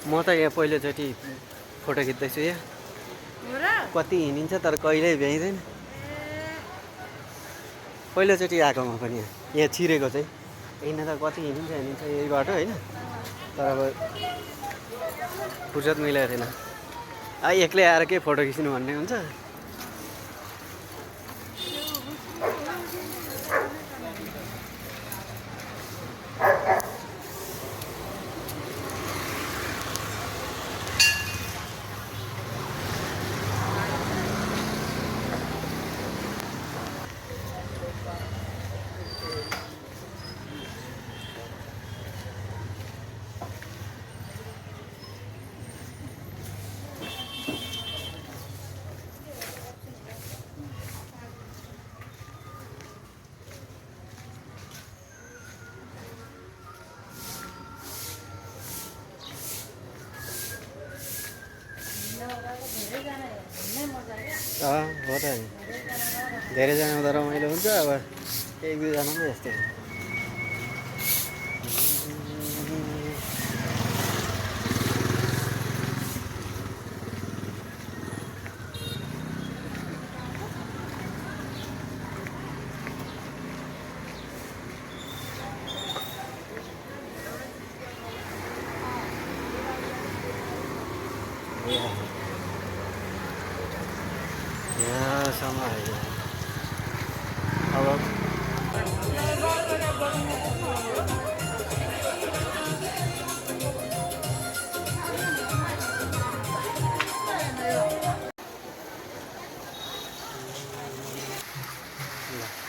म त यहाँ पहिलोचोटि फोटो खिच्दैछु यहाँ कति हिँडिन्छ तर कहिल्यै भ्याइँदैन पहिलोचोटि आएको म पनि यहाँ चिरेको चाहिँ हिँड्न त कति हिँडिन्छ यही बाटो होइन तर अब फुर्सद मिलेको थिएन एक्लै आएर के फोटो खिच्नु भन्ने हुन्छ हो त नि धेरैजना हुँदा रमाइलो हुन्छ अब एक दुईजनामा यस्तै यहाँसम्म आइयो अब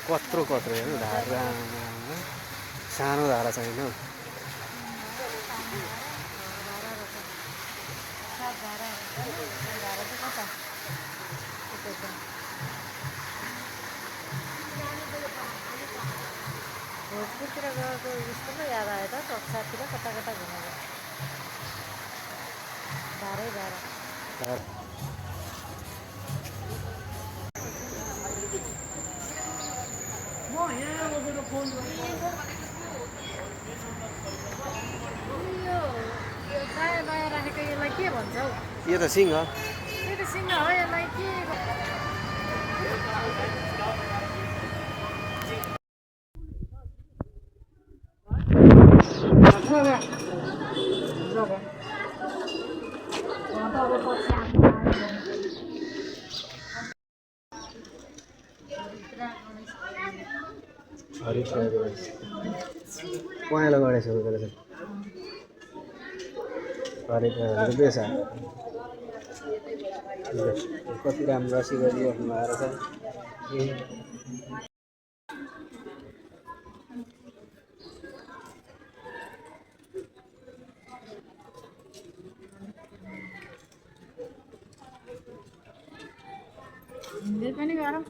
कत्रो हेर्नु धारा सानो धारा छैन हौ भोजपुरतिर गएको स्कुलमा याद आयो त कक्षातिर कता कता घुमेको धारै धारा यो नयाँ नयाँ राखेको यसलाई के भन्छ हौ यो त सिंह यो त सिंह हो यसलाई के पहेँलो गणेश रहेछ हरेक बेस कति राम्रो रसी गरिबस्नु भएको छ पनि गरौँ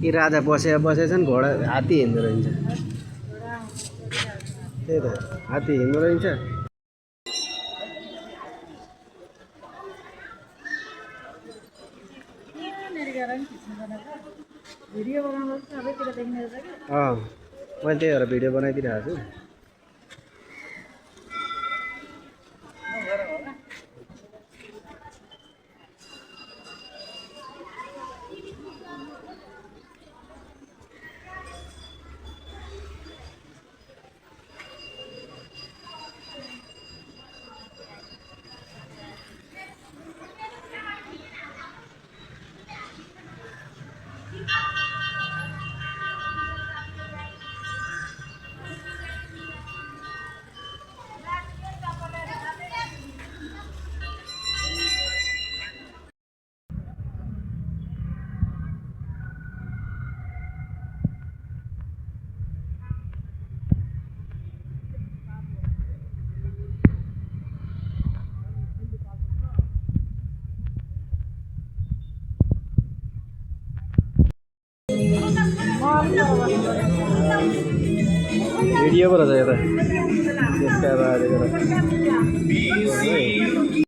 यी राजा बसेछन् घोडा हात्ती हिँड्दो रहन्छ त्यही त हात्ती हिँड्दो रहन्छ मैले त्यही भएर भिडियो बनाइदिइरहेको छु के पो रहेछ यता त्यसका बारे